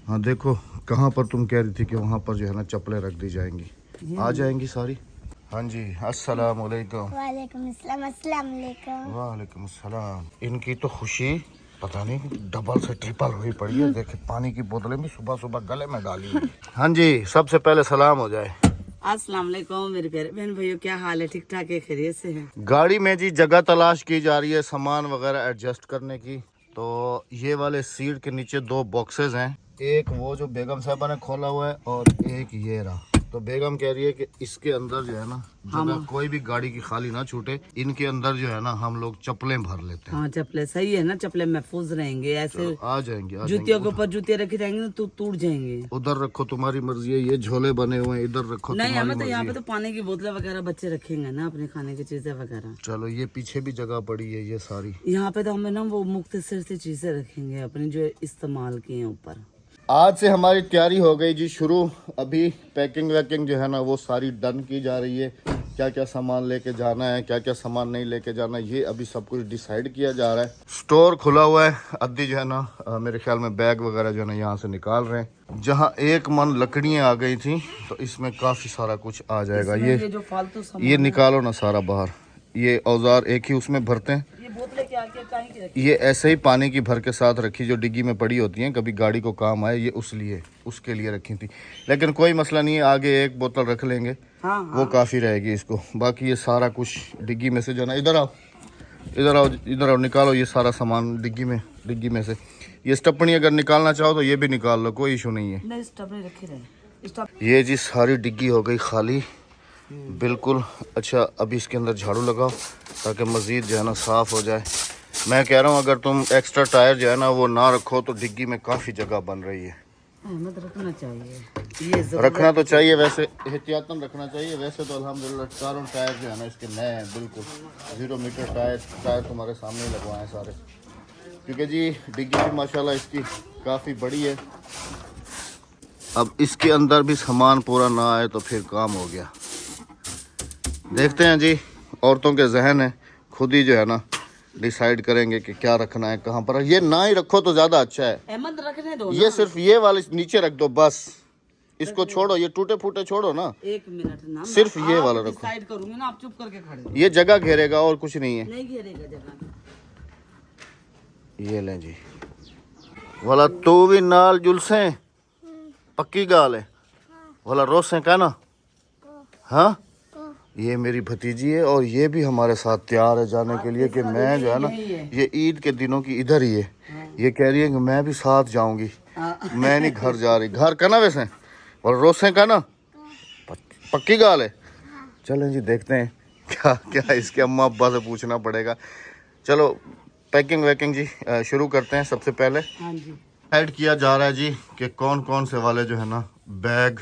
हाँ देखो, कहाँ पर तुम कह रही थी कि वहाँ पर जो है ना चप्पलें रख दी जाएंगी, आ जाएंगी सारी। हाँ जी, अस्सलाम वालेकुम। वालेकुम अस्सलाम। अस्सलाम वालेकुम। वालेकुम अस्सलाम। इनकी तो खुशी पता नहीं डबल से ट्रिपल हुई पड़ी है। देखे पानी की बोतलें भी सुबह सुबह गले में डाली हुई। हाँ जी, सबसे पहले सलाम हो जाए। अस्सलाम वालेकुम मेरे प्यारे बहन भाइयों, क्या हाल है? ठीक ठाक है, खैरियत से हैं? गाड़ी में जी जगह तलाश की जा रही है सामान वगैरह एडजस्ट करने की। तो ये वाले सीट के नीचे 2 बॉक्सेस हैं, एक वो जो बेगम साहबा ने खोला हुआ है और एक ये रहा। तो बेगम कह रही है कि इसके अंदर जो है ना जगह कोई भी गाड़ी की खाली ना छूटे, इनके अंदर जो है ना हम लोग चप्पलें भर लेते हैं। हाँ, चप्पलें सही है ना, चप्पलें महफूज रहेंगे। ऐसे आ जाएंगे जूतियों के ऊपर जूते रखे जाएंगे ना तो टूट जाएंगे। उधर रखो तुम्हारी मर्जी है, ये झोले बने हुए हैं इधर रखो नहीं, तुम्हारी हमें तो यहाँ मर्जी पे तो पानी की बोतलें वगैरह बच्चे रखेंगे ना, अपने खाने की चीजें वगैरह। चलो, ये पीछे भी जगह पड़ी है ये सारी। यहाँ पे तो हमें ना वो मुख्तसर से चीजें रखेंगे अपनी जो इस्तेमाल की हैं ऊपर। आज से हमारी तैयारी हो गई जी शुरू। अभी पैकिंग वैकिंग जो है ना वो सारी डन की जा रही है। क्या क्या सामान लेके जाना है, क्या क्या सामान नहीं लेके जाना, ये अभी सब कुछ डिसाइड किया जा रहा है। स्टोर खुला हुआ है, अद्दी जो है ना मेरे ख्याल में बैग वगैरह जो है ना यहाँ से निकाल रहे हैं। जहाँ एक मन लकड़ियाँ आ गई थी तो इसमें काफ़ी सारा कुछ आ जाएगा। ये जो फालतू ये निकालो ना सारा बाहर। ये औजार एक ही उसमें भरते हैं। ये बोतलें क्या कहीं की रखी? ये ऐसे ही पानी की भर के साथ रखी, जो डिग्गी में पड़ी होती हैं, कभी गाड़ी को काम आए, ये उसके लिए रखी थी। लेकिन कोई मसला नहीं है, आगे एक बोतल रख लेंगे। हाँ, वो काफ़ी रहेगी इसको। बाकी ये सारा कुछ डिग्गी में से जो है ना, इधर आओ इधर आओ, निकालो ये सारा सामान डिग्गी में से। ये स्टपनी अगर निकालना चाहो तो ये भी निकाल लो, कोई इशू नहीं है। नहीं, स्टॉप नहीं रखे रहे। ये जी सारी डिग्गी हो गई खाली बिल्कुल। अच्छा, अभी इसके अंदर झाड़ू लगाओ ताकि मज़ीद जो है ना साफ़ हो जाए। मैं कह रहा हूँ अगर तुम एक्स्ट्रा टायर जो है ना वो ना रखो तो डिग्गी में काफ़ी जगह बन रही है। अहमद रखना चाहिए, ये रखना तो चाहिए, वैसे एहतियातन रखना चाहिए। वैसे तो अल्हम्दुलिल्लाह चारों टायर जो है ना इसके नए हैं, बिल्कुल 0 मीटर टायर तुम्हारे सामने ही लगवाए हैं सारे। क्योंकि जी डिग्गी भी माशाल्लाह इसकी काफ़ी बड़ी है। अब इसके अंदर भी सामान पूरा ना आए तो फिर काम हो गया। देखते हैं जी, औरतों के जहन है, खुद ही जो है ना डिसाइड करेंगे कि क्या रखना है, कहाँ पर। ये ना ही रखो तो ज़्यादा अच्छा है। अहमद रखने दो ये सिर्फ ये वाले नीचे रख दो बस, इसको छोड़ो, ये टूटे फूटे छोड़ो ना। 1 मिनट ना, सिर्फ ये वाला रखो। डिसाइड करूंगी ना, आप चुप करके खड़े हो। ये जगह घेरेगा और कुछ नहीं है। नहीं घेरेगा जगह। ये लें जी वाला, तू भी नाल जुलसे पक्की गाल है वाला, रोसे का ना। हाँ, ये मेरी भतीजी है और ये भी हमारे साथ तैयार है जाने के लिए कि मैं जो है ना, ये ईद के दिनों की इधर ही है। ये कह रही है कि मैं भी साथ जाऊंगी। मैं नहीं घर जा रही। घर का ना वैसे और रोसे का ना पक्की गाल है। चलें जी, देखते हैं क्या क्या इसके अम्मा अब्बा से पूछना पड़ेगा। चलो पैकिंग वैकिंग जी शुरू करते हैं। सबसे पहले हाँ जी, ऐड किया जा रहा है जी कि कौन कौन से वाले जो है ना बैग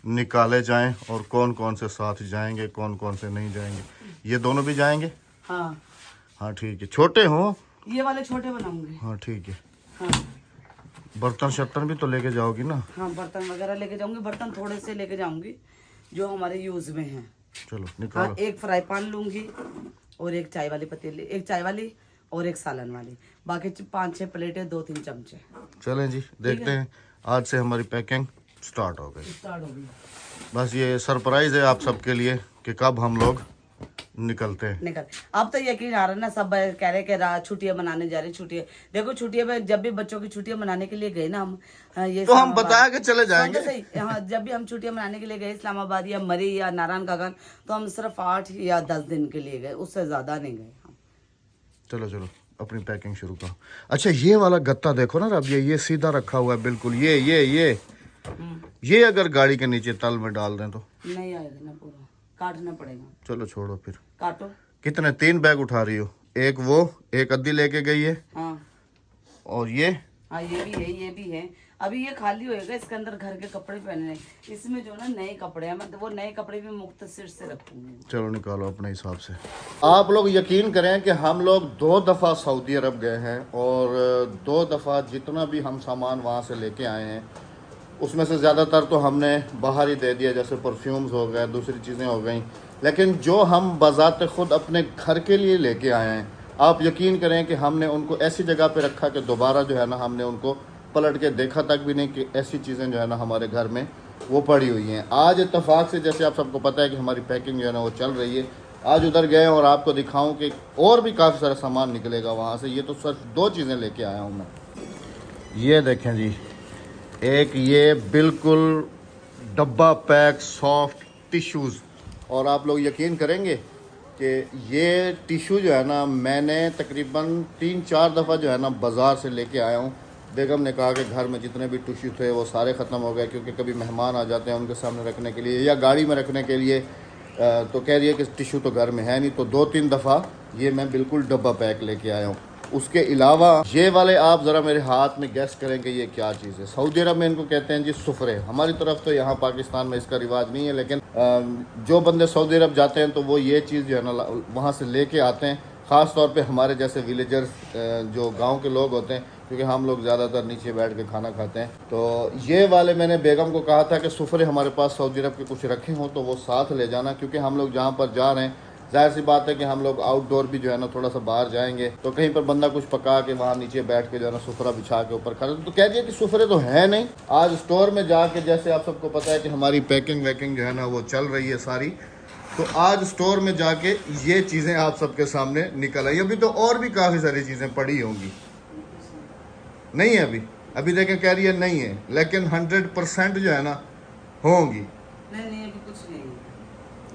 निकाले जाएं और कौन कौन से साथ जाएंगे, कौन कौन से नहीं जाएंगे। ये दोनों भी जाएंगे? हाँ हाँ ठीक है। छोटे हों? ये वाले छोटे बनाऊंगे। हाँ ठीक है। हाँ बर्तन शर्तन भी तो लेके जाओगी ना? हाँ, बर्तन वगैरह लेके जाऊंगी। बर्तन थोड़े से लेके जाऊंगी जो हमारे यूज में हैं। चलो हाँ, निकालो। एक फ्राई पैन लूंगी और एक चाय वाली पतीली, एक चाय वाली और एक सालन वाली। बाकी 5-6 प्लेटें, 2-3 चमचे। चलें जी, देखते हैं। आज से हमारी पैकिंग स्टार्ट हो गई। स्टार्ट हो गई। बस ये सरप्राइज है आप सबके लिए कि कब हम लोग निकलते हैं। निकल। अब तो यकीन आ रहा है ना, सब कह रहे कि छुट्टियां मनाने जा रही। छुट्टियां देखो, छुट्टियां में जब भी बच्चों की छुट्टियां मनाने के लिए गए ना हम, ये तो हम बता के चले जाएंगे। सही। हाँ, जब भी हम छुट्टियां मनाने के लिए गए इस्लामाबाद या मरी या नारायण कागन, तो हम सिर्फ 8 या 10 दिन के लिए गए, उससे ज्यादा नहीं गए हम। चलो चलो अपनी पैकिंग शुरू करो। अच्छा, ये वाला गत्ता देखो ना, अब ये सीधा रखा हुआ है बिल्कुल। ये अगर गाड़ी के नीचे तल में डाल दें तो नहीं आएगा ना, पूरा काटना पड़ेगा। चलो छोड़ो फिर। काटो। कितने 3 बैग उठा रही हो? एक वो, एक अद्दी लेके गई है हाँ और ये। हाँ, ये भी है, ये भी है। अभी ये खाली होएगा, इसके अंदर घर के कपड़े पहनने। इसमें जो ना नए कपड़े हैं, मतलब वो नए कपड़े भी मुख्तसर से रखूंगी। चलो निकालो अपने हिसाब से। आप लोग यकीन करें कि हम लोग 2 दफ़ा सऊदी अरब गए हैं और 2 दफ़ा जितना भी हम सामान वहाँ से लेके आए हैं उसमें से ज़्यादातर तो हमने बाहर ही दे दिया, जैसे परफ्यूम्स हो गए, दूसरी चीज़ें हो गई। लेकिन जो हम बज़ात ख़ुद अपने घर के लिए लेके आए हैं, आप यकीन करें कि हमने उनको ऐसी जगह पे रखा कि दोबारा जो है ना हमने उनको पलट के देखा तक भी नहीं कि ऐसी चीज़ें जो है ना हमारे घर में वो पड़ी हुई हैं। आज इत्तेफाक से जैसे आप सबको पता है कि हमारी पैकिंग जो है ना वो चल रही है, आज उधर गए और आपको दिखाऊं कि और भी काफ़ी सारा सामान निकलेगा वहाँ से। ये तो सिर्फ 2 चीज़ें लेके आया हूँ मैं। ये देखें जी, एक ये बिल्कुल डब्बा पैक सॉफ्ट टिश्यूज़, और आप लोग यकीन करेंगे कि ये टिश्यू जो है ना मैंने तकरीबन 3-4 दफ़ा जो है ना बाज़ार से लेके आया हूँ। बेगम ने कहा कि घर में जितने भी टिश्यू थे वो सारे ख़त्म हो गए, क्योंकि कभी मेहमान आ जाते हैं उनके सामने रखने के लिए या गाड़ी में रखने के लिए, तो कह रही है कि टिश्यू तो घर में है नहीं। तो 2-3 दफ़ा ये मैं बिल्कुल डब्बा पैक लेके आया हूँ। उसके अलावा ये वाले आप ज़रा मेरे हाथ में गैस करेंगे ये क्या चीज़ है। सऊदी अरब में इनको कहते हैं जी सुफरे। हमारी तरफ तो यहाँ पाकिस्तान में इसका रिवाज नहीं है, लेकिन जो बंदे सऊदी अरब जाते हैं तो वो ये चीज़ जो है ना वहाँ से लेके आते हैं। ख़ास तौर पे हमारे जैसे विलेजर्स जो गांव के लोग होते हैं, क्योंकि हम लोग ज़्यादातर नीचे बैठ के खाना खाते हैं। तो ये वाले मैंने बेगम को कहा था कि सुफरे हमारे पास सऊदी अरब के कुछ रखे हों तो वो साथ ले जाना, क्योंकि हम लोग जहाँ पर जा रहे हैं जाहिर सी बात है कि हम लोग आउटडोर भी जो है ना थोड़ा सा बाहर जाएंगे तो कहीं पर बंदा कुछ पका के वहाँ नीचे बैठ के जो है ना सुफरा बिछा के ऊपर खा। तो कह दिया कि सुफरे तो है नहीं। आज स्टोर में जाके जैसे आप सबको पता है कि हमारी पैकिंग वैकिंग जो है ना वो चल रही है सारी, तो आज स्टोर में जाके ये चीज़ें आप सबके सामने निकल आई। अभी तो और भी काफ़ी सारी चीज़ें पड़ी होंगी, नहीं है अभी देखें कह रही है नहीं है, लेकिन 100% जो है ना होंगी। नहीं अभी कुछ नहीं है।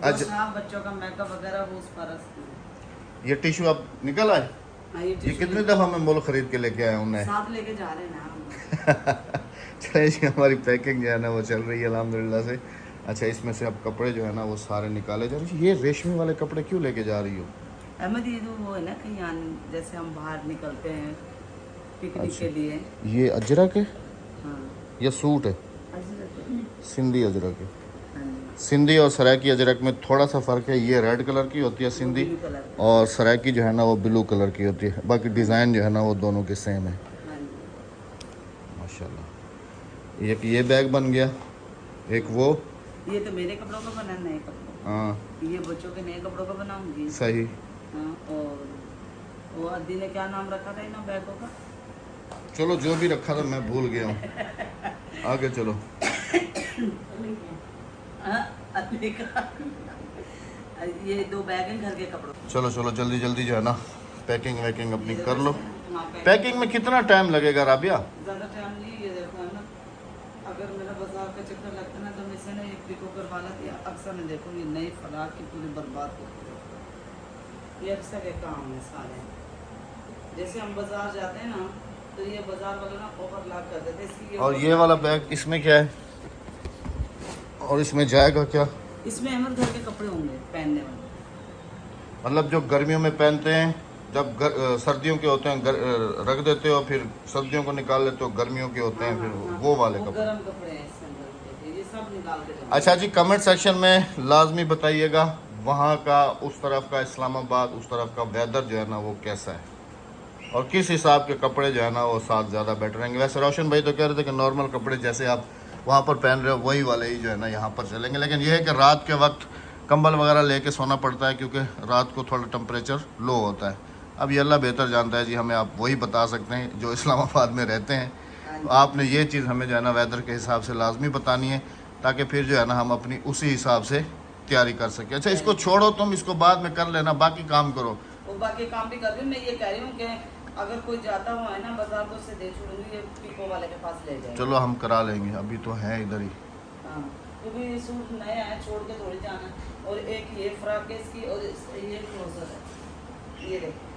अच्छा, हाँ, बच्चों का मेकअप वगैरह वो उस पर। ये टिश्यू अब निकल आए। ये कितनी दफ़ा मैं मोल खरीद के लेके आया हूँ, साथ लेके जा रहे हैं ना। चलिए जी, हमारी पैकिंग जो है ना वो चल रही है अल्हम्दुलिल्लाह से। अच्छा, इसमें से अब कपड़े जो है ना वो सारे निकाले जा रहे हैं। ये रेशमी वाले कपड़े क्यों लेके जा रही हो? अहमद ये तो वो है ना कहीं जैसे हम बाहर निकलते हैं पिकनिक के लिए। ये अजरक है हाँ, या सूट है? सिंधी अजरक है। हाँ जी। सिंधी और सरायकी अजरक में थोड़ा सा फ़र्क है। ये रेड कलर की होती है सिंधी, ब्लू कलर का। और सरायकी जो है ना वो ब्लू कलर की होती है। बाकी डिज़ाइन जो है ना वो दोनों के सेम है। हाँ जी। माशाल्लाह। एक ये बैग बन गया, एक वो। ये तो मेरे कपड़ों का बना, नए कपड़ों। हाँ ये बच्चों के नए कपड़ों का बनाऊंगी। सही। हाँ, और वो अद्दी ने क्या नाम रखा था इन बैगों का? चलो जो भी रखा था मैं भूल गया हूँ। आगे चलो। हाँ, अद्दी का। ये 2 बैग हैं घर के कपड़ों। चलो चलो जल्दी जल्दी जो है ना पैकिंग वैकिंग अपनी कर लो। हाँ, पैकिंग में कितना टाइम लगेगा राबिया? ज़्यादा टाइम नहीं। ये देखो है ना, अगर मेरा बाजार का चक्कर लगता है ना तो मैं से ना एक पिको करवा लेती है। अक्सर मैं देखो ये नई फराक की पूरी बर्बाद होती है। ये अक्सर के काम है सारे। जैसे हम बाजार जाते हैं ना तो ये बाजार वाले ना ओवरलैप कर देते हैं, इसलिए। और ये वाला बैग इसमें क्या है और इसमें जाएगा क्या? इसमें अहमद घर के कपड़े होंगे पहनने वाले। मतलब जो गर्मियों में पहनते हैं, जब सर्दियों के होते हैं रख देते हो, फिर सर्दियों को निकाल लेते हो, गर्मियों के होते हैं फिर वो वाले कपड़े। गर्म कपड़े हैं इसके अंदर, ये सब निकाल के जाओ। अच्छा जी, कमेंट सेक्शन में लाजमी बताइएगा वहाँ का, उस तरफ का इस्लामाबाद, उस तरफ का वेदर जो है ना वो कैसा है और किस हिसाब के कपड़े जो है ना वो साथ ज़्यादा बेटर रहेंगे। वैसे रोशन भाई तो कह रहे थे कि नॉर्मल कपड़े जैसे आप वहाँ पर पहन रहे हो वही वाले ही जो है ना यहाँ पर चलेंगे, लेकिन यह है कि रात के वक्त कंबल वगैरह लेके सोना पड़ता है, क्योंकि रात को थोड़ा टेम्परेचर लो होता है। अब ये अल्लाह बेहतर जानता है जी, हमें आप वही बता सकते हैं जो इस्लामाबाद में रहते हैं। तो आपने ये चीज़ हमें जो है ना वेदर के हिसाब से लाजमी बतानी है, ताकि फिर जो है ना हम अपनी उसी हिसाब से तैयारी कर सकें। अच्छा, इसको छोड़ो तुम, इसको बाद में कर लेना, बाकी काम करो। वो बाकी काम भी कर रही हूँ। मैं ये कह रही हूँ कि अगर कोई जाता हुआ है ना बाजार तो उसे दे छोड़ूंगी, ये पिको वाले के पास ले जाए। चलो हम करा लेंगे, अभी तो है इधर ही। हाँ, क्योंकि सूट नया है, छोड़ के थोड़ी जाना। और एक ये फ्रॉक है इसकी, और ये ट्राउजर है, ये देखो।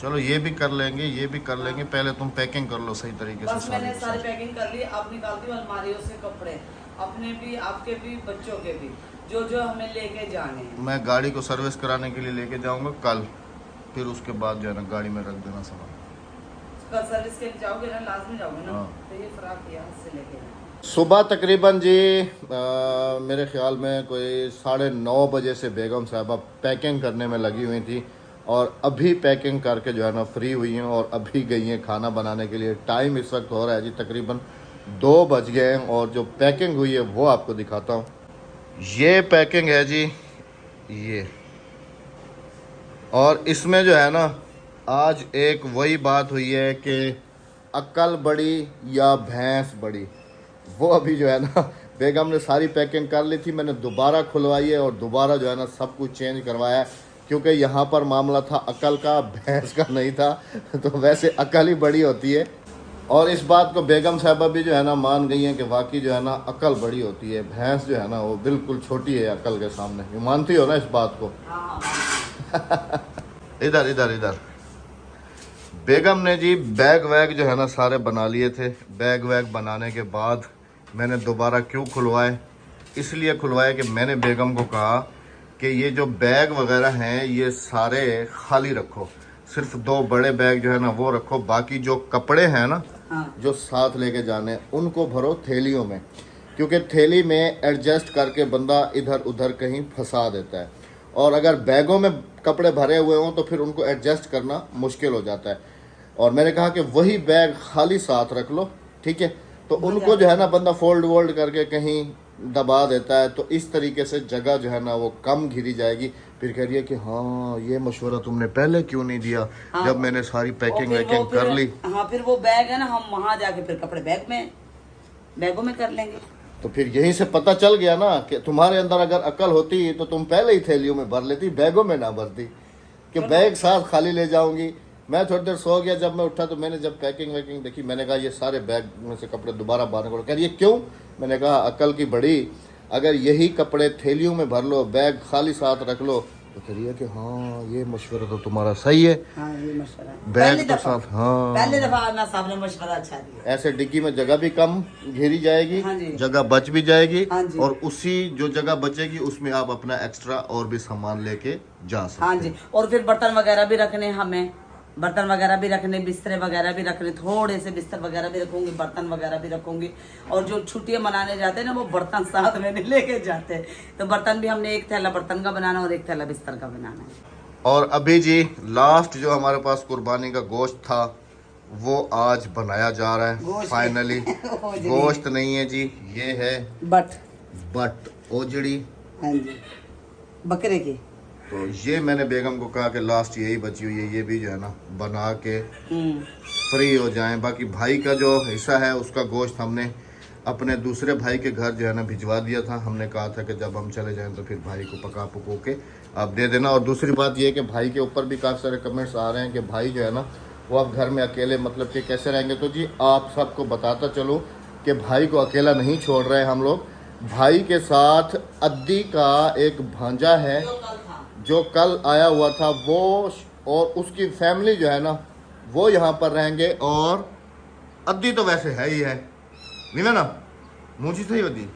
चलो ये भी कर लेंगे, ये भी कर लेंगे। पहले तुम पैकिंग कर लो सही तरीके से। बस मैंने सारी पैकिंग कर ली। अब निकालती हूँ अलमारियों से कपड़े, अपने भी, आपके भी, बच्चों के भी, जो जो हमें लेके जाने हैं। मैं गाड़ी को सर्विस कराने के लिए लेके जाऊंगा कल, फिर उसके बाद जो है ना गाड़ी में रख देना सामान। कल सर्विस के लिए जाओगे ना, लाजमी जाओगे ना, हाँ। तो ये फ्रॉक यहाँ से लेके जाना। सुबह तकरीबन जी मेरे ख्याल में कोई 9:30 बजे से बेगम साहबा पैकिंग करने में लगी हुई थी, और अभी पैकिंग करके जो है ना फ्री हुई हैं और अभी गई हैं खाना बनाने के लिए। टाइम इस वक्त हो रहा है जी तकरीबन 2 बज गए हैं, और जो पैकिंग हुई है वो आपको दिखाता हूँ। ये पैकिंग है जी, ये। और इसमें जो है ना आज एक वही बात हुई है कि अक्ल बड़ी या भैंस बड़ी, वो अभी जो है ना बेगम ने सारी पैकिंग कर ली थी, मैंने दोबारा खुलवाई है और दोबारा जो है ना सब कुछ चेंज करवाया है, क्योंकि यहाँ पर मामला था अक्ल का, भैंस का नहीं था। तो वैसे अक्ल ही बड़ी होती है, और इस बात को बेगम साहबा भी जो है ना मान गई हैं कि वाकई जो है ना अक्ल बड़ी होती है, भैंस जो है ना वो बिल्कुल छोटी है अक्ल के सामने। ये मानती हो ना इस बात को? इधर इधर इधर बेगम ने जी बैग वैग जो है ना सारे बना लिए थे। बैग वैग बनाने के बाद मैंने दोबारा क्यों खुलवाए, इसलिए खुलवाए कि मैंने बेगम को कहा कि ये जो बैग वगैरह हैं ये सारे खाली रखो, सिर्फ 2 बड़े बैग जो है ना वो रखो, बाकी जो कपड़े हैं ना जो साथ लेके जाने हैं उनको भरो थैलियों में, क्योंकि थैली में एडजस्ट करके बंदा इधर उधर कहीं फंसा देता है, और अगर बैगों में कपड़े भरे हुए हों तो फिर उनको एडजस्ट करना मुश्किल हो जाता है। और मैंने कहा कि वही बैग खाली साथ रख लो, ठीक है, तो उनको जो है ना बंदा फोल्ड वोल्ड करके कहीं दबा देता है, तो इस तरीके से जगह जो है ना वो कम घिरी जाएगी। फिर कह रही है कि हाँ ये मशवरा तुमने पहले क्यों नहीं दिया, जब मैंने सारी पैकिंग वैकिंग कर ली। हाँ फिर वो बैग है ना, हम वहाँ जाके फिर कपड़े बैगों में कर लेंगे। तो फिर यहीं से पता चल गया ना कि तुम्हारे अंदर अगर अकल होती तो तुम पहले ही थैलियों में भर लेती, बैगों में ना भरती कि बैग साथ खाली ले जाऊंगी। मैं थोड़ी देर सो गया, जब मैं उठा तो मैंने जब पैकिंग वैकिंग देखी, मैंने कहा ये सारे बैग में से कपड़े दोबारा बाहर करो। कह रही है क्यों? मैंने कहा अकल की बड़ी, अगर यही कपड़े थैलियों में भर लो, बैग खाली साथ रख लो, तो कह रही है कि हाँ ये मशवरा तो तुम्हारा सही है। हाँ ये मशवरा बैग तो साथ, हाँ पहले दफा ना साहब ने मशवरा अच्छा दिया। ऐसे डिग्गी में जगह भी कम घेरी जाएगी, हाँ जी। जगह बच भी जाएगी, हाँ जी। और उसी जो जगह बचेगी उसमें आप अपना एक्स्ट्रा और भी सामान लेके जा सकते हाँ हैं। जी। और फिर बर्तन वगैरह भी रखने, हमें बर्तन वगैरह भी रखने, बिस्तरे वगैरह भी रखने, थोड़े से बिस्तर वगैरह भी रखूंगी, बर्तन वगैरह भी रखूंगी। और जो छुट्टियां मनाने जाते हैं ना वो बर्तन साथ में नहीं लेके जाते, तो बर्तन भी हमने एक थैला बर्तन का बनाना और एक थैला बिस्तर का बनाना है। और अभी जी लास्ट जो हमारे पास कुर्बानी का गोश्त था वो आज बनाया जा रहा है फाइनली। गोश्त नहीं है जी, ये है बट ओजड़ी। हाँ जी, बकरे की। तो ये मैंने बेगम को कहा कि लास्ट यही बची हुई है, ये भी जो है ना बना के फ्री हो जाएं। बाकी भाई का जो हिस्सा है उसका गोश्त हमने अपने दूसरे भाई के घर जो है ना भिजवा दिया था। हमने कहा था कि जब हम चले जाएं तो फिर भाई को पका पको के आप दे देना। और दूसरी बात ये है कि भाई के ऊपर भी काफ़ी सारे कमेंट्स आ रहे हैं कि भाई जो है ना वो अब घर में अकेले मतलब कि कैसे रहेंगे। तो जी आप सबको बताता चलो कि भाई को अकेला नहीं छोड़ रहे हम लोग। भाई के साथ अद्दी का एक भांजा है जो कल आया हुआ था, वो और उसकी फैमिली जो है ना वो यहाँ पर रहेंगे। और अद्दी तो वैसे है ही है, नहीं ना मुझी सही होती।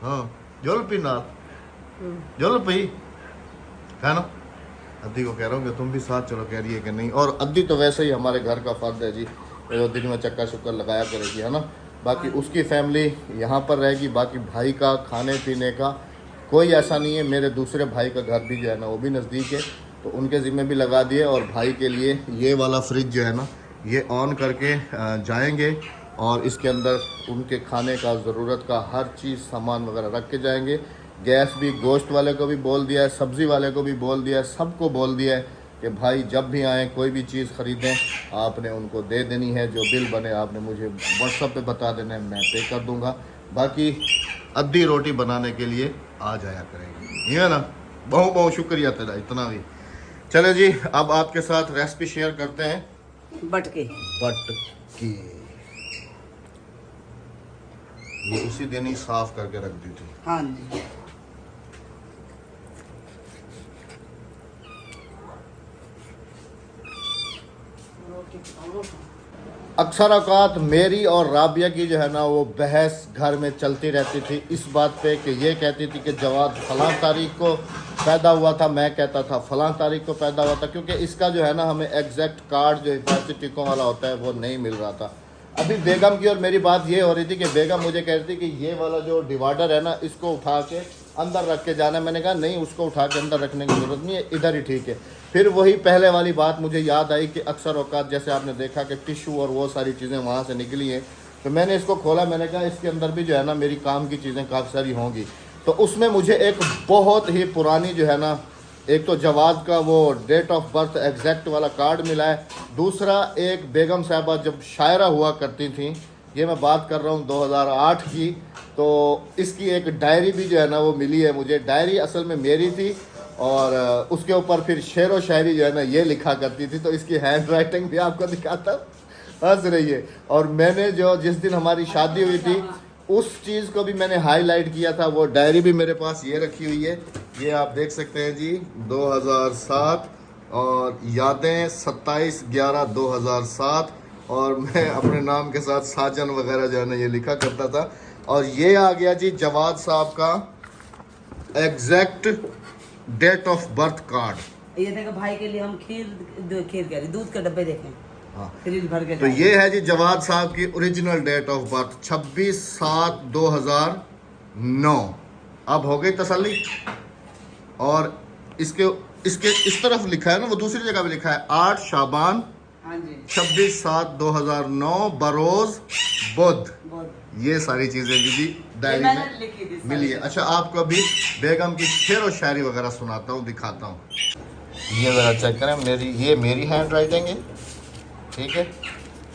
हाँ जोल पी ना जोल पी है ना। अद्दी को कह रहा हूँ कि तुम भी साथ चलो, कह रही है कि नहीं। और अद्दी तो वैसे ही हमारे घर का फर्द है जी, वो दिन में चक्कर शुक्कर लगाया करेगी, है ना। बाकी उसकी फैमिली यहाँ पर रहेगी। बाकी भाई का खाने पीने का कोई ऐसा नहीं है। मेरे दूसरे भाई का घर भी जो है ना वो भी नज़दीक है, तो उनके ज़िम्मे भी लगा दिए। और भाई के लिए ये वाला फ्रिज जो है ना ये ऑन करके जाएंगे, और इसके अंदर उनके खाने का ज़रूरत का हर चीज़ सामान वगैरह रख के जाएंगे। गैस भी गोश्त वाले को भी बोल दिया है, सब्ज़ी वाले को भी बोल दिया है, सबको बोल दिया है कि भाई जब भी आएँ कोई भी चीज़ ख़रीदें आपने उनको दे देनी है। जो बिल बने आपने मुझे व्हाट्सएप पे बता देना है, मैं पे कर दूँगा। बाकी अद्दी रोटी बनाने के लिए आ जाया करेंगे, ये है ना। बहुत बहुत शुक्रिया तेरा, इतना भी। चले जी अब आपके साथ रेसिपी शेयर करते हैं बट की। ये उसी दिन ही साफ करके रख दी थी। हाँ जी। अक्सर औकात मेरी और राबिया की जो है ना वो बहस घर में चलती रहती थी इस बात पे कि ये कहती थी कि जवाद फलां तारीख को पैदा हुआ था, मैं कहता था फलां तारीख को पैदा हुआ था, क्योंकि इसका जो है ना हमें एग्जैक्ट कार्ड जो हिफाजती टिक्कों वाला होता है वो नहीं मिल रहा था। अभी बेगम की और मेरी बात ये हो रही थी कि बेगम मुझे कह रही थी कि ये वाला जो डिवाइडर है ना इसको उठा के अंदर रख के जाना है। मैंने कहा नहीं, उसको उठा के अंदर रखने की ज़रूरत नहीं है, इधर ही ठीक है। फिर वही पहले वाली बात मुझे याद आई कि अक्सर औकात जैसे आपने देखा कि टिश्यू और वो सारी चीज़ें वहाँ से निकली हैं, तो मैंने इसको खोला। मैंने कहा इसके अंदर भी जो है ना मेरी काम की चीज़ें काफ़ी सारी होंगी। तो उसमें मुझे एक बहुत ही पुरानी जो है ना एक तो जवाद का वो डेट ऑफ बर्थ एग्जैक्ट वाला कार्ड मिला है, दूसरा एक बेगम साहबा जब शायरा हुआ करती थी, ये मैं बात कर रहा हूँ 2008 की, तो इसकी एक डायरी भी जो है ना वो मिली है मुझे। डायरी असल में मेरी थी और उसके ऊपर फिर शेर व शायरी जो है ना ये लिखा करती थी, तो इसकी हैंड राइटिंग भी आपको दिखाता हूँ, हंस रही है। और मैंने जो जिस दिन हमारी शादी हुई थी उस चीज़ को भी मैंने हाईलाइट किया था, वो डायरी भी मेरे पास ये रखी हुई है, ये आप देख सकते हैं जी 2007 और यादें 27/11/2007, और मैं अपने नाम के साथ साजन वगैरह जो है ना ये लिखा करता था। और ये आ गया जी जवाद साहब का exact date of birth card. ये देखो भाई के लिए हम खीर कह रहे दूध के डब्बे देखें, हाँ फ्रिज भर के तो ये है जी जवाद साहब की ओरिजिनल डेट ऑफ बर्थ 26/7/2009। अब हो गई तसल्ली। और इसके इसके इस तरफ लिखा है ना, वो दूसरी जगह भी लिखा है 8 शाबान हाँ जी 26/7/2009 बरोज बुध। ये सारी चीजें दीदी डायरी में लिखी थी मिली है। अच्छा आपको अभी बेगम की शेर व शायरी वगैरह सुनाता हूँ, दिखाता हूँ। ये ज़रा चेक करें, ये मेरी हैंड राइटिंग है, ठीक है,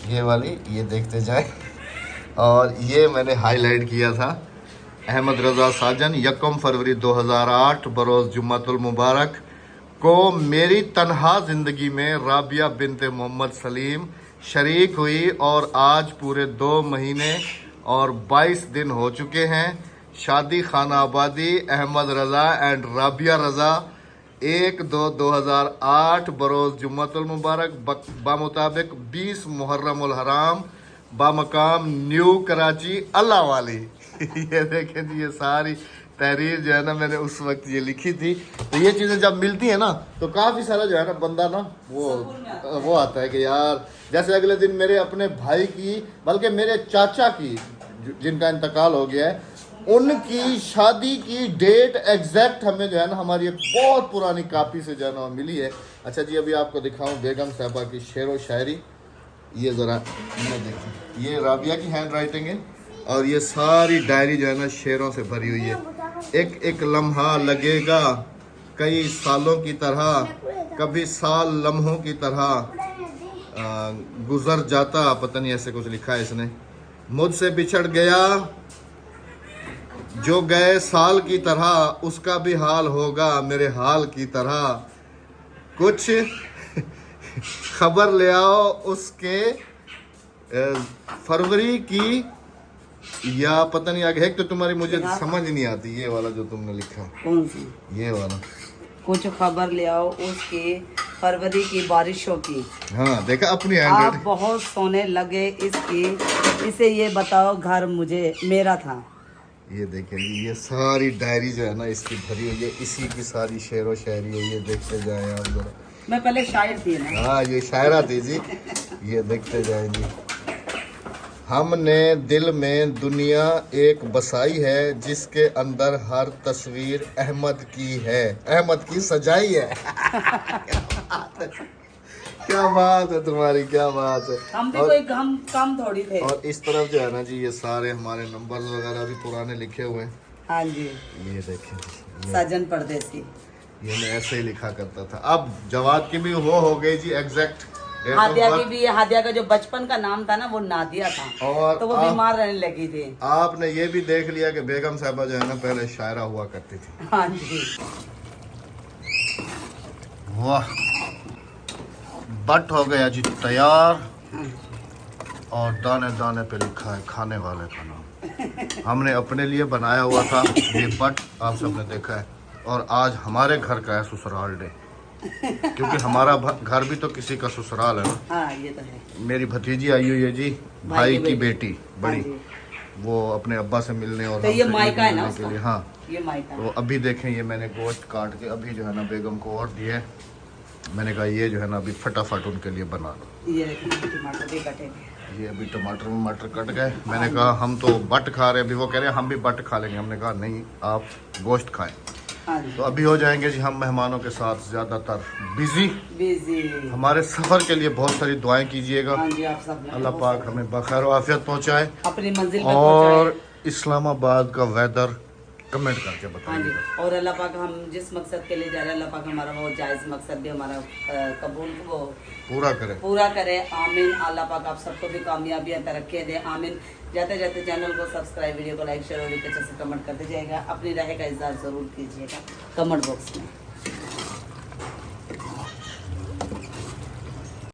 ये वाली, ये देखते जाए। और ये मैंने हाईलाइट किया था, अहमद रज़ा साजन 1 फरवरी 2008 बरोज़ जुम्मतुल मुबारक को मेरी तन्हा ज़िंदगी में राबिया बिनते मोहम्मद सलीम शरीक हुई, और आज पूरे 2 महीने और 22 दिन हो चुके हैं। शादी खाना आबादी अहमद रज़ा एंड राबिया रज़ा 1/2/2008 बरोज़ जुम्मतुल मुबारक बामुताबिक 20 मुहर्रमुल हराम बामकाम न्यू कराची अल्लाह वाली। ये देखें जी, ये सारी तहरीर जो है ना मैंने उस वक्त ये लिखी थी। तो ये चीज़ें जब मिलती है ना तो काफ़ी सारा जो है ना बंदा ना वो आता है कि यार, जैसे अगले दिन मेरे अपने भाई की, बल्कि मेरे चाचा की जिनका इंतकाल हो गया है, उनकी शादी की डेट एग्जैक्ट हमें जो है ना हमारी एक बहुत पुरानी कापी से जो है ना मिली है। अच्छा जी अभी आपको दिखाऊं बेगम साहबा की शेर व शायरी, ये ज़रा ये देखें, ये राबिया की हैंड राइटिंग है और ये सारी डायरी जो है ना शेरों से भरी हुई है। एक एक लम्हा लगेगा कई सालों की तरह, कभी साल लम्हों की तरह गुजर जाता, पता नहीं ऐसे कुछ लिखा है इसने। मुझसे बिछड़ गया जो गए साल की तरह, उसका भी हाल होगा मेरे हाल की तरह। कुछ खबर ले आओ उसके फरवरी की, या पता नहीं आगे है तो तुम्हारी मुझे समझ नहीं आती, ये वाला जो तुमने लिखा। कौन सी? ये वाला, कुछ खबर ले आओ उसके फरवरी की बारिशों की। हाँ देखा अपनी आप हैंड। बहुत सोने लगे इसकी, इसे ये बताओ घर मुझे मेरा था। ये देखें जी, ये सारी डायरी जो है ना इसकी भरी हुई है, इसी की सारी शेर व शायरी है। ये देखते जाएं आप जरा। मैं पहले शायर थी ना। हाँ ये शायरा थी जी, ये देखते जाएं जी। हमने दिल में दुनिया एक बसाई है, जिसके अंदर हर तस्वीर अहमद की है, अहमद की सजाई है। क्या बात है तुम्हारी, क्या बात है। हम भी कोई काम थोड़ी थे। और इस तरफ जो है ना जी ये सारे हमारे नंबर वगैरह भी पुराने लिखे हुए हैं। हाँ जी, ये देखें, साजन परदेसी, ये मैं ऐसे ही लिखा करता था। अब जवाद की भी वो हो गई जी एग्जैक्ट। हादिया की भी, हादिया का जो बचपन का नाम था ना वो नादिया था, और तो वो बीमार रहने लगी थी। आपने ये भी देख लिया कि बेगम साहबा जो है ना पहले शायरा हुआ करती थी। हाँ जी, वाह, बट हो गया जी तैयार, और दाने दाने पे लिखा है खाने वाले का नाम। हमने अपने लिए बनाया हुआ था ये बट, आप सबने देखा है, और आज हमारे घर का है ससुराल डे, क्योंकि हमारा घर भी तो किसी का ससुराल है ना। हाँ ये तो है। मेरी भतीजी आई हुई है जी, भाई की बेटी बड़ी, हाँ वो अपने अब्बा से मिलने और तो ये हमसे मायका है ना मिलने के लिए। उसका? हाँ ये मायका। तो अभी देखें, ये मैंने गोश्त काट के अभी जो है ना बेगम को और दिए। मैंने कहा ये जो है ना अभी फटाफट उनके लिए बना लो। ये देखिए टमाटर भी कटे गए। ये अभी टमाटर वमाटर कट गए। मैंने कहा हम तो बट खा रहे हैं, अभी वो कह रहे हैं हम भी बट खा लेंगे। हमने कहा नहीं, आप गोश्त खाएं। हाँ जी, तो अभी हो जाएंगे जी हम मेहमानों के साथ ज़्यादातर बिजी। हमारे सफ़र के लिए बहुत सारी दुआएं कीजिएगा। हाँ जी, आप सब अल्लाह पाक हमें बखैर आफियत पहुँचाए, अपनी मंजिल पर और इस्लामाबाद का वेदर कमेंट करके हाँ जी। बताइएगा। और अल्लाह पाक हम जिस मकसद के लिए जा रहे हैं, अल्लाह पाक हमारा वो जायज़ मकसद भी हमारा कबूल वो पूरा करें। पूरा करे, आमीन। अल्लाह पाक आप सबको भी कामयाबियाँ तरक्की दे, आमीन। जाते जाते चैनल को सब्सक्राइब, वीडियो को लाइक शेयर और एक अच्छे से कमेंट करते जाइएगा। अपनी राय का इज़हार ज़रूर कीजिएगा कमेंट बॉक्स में।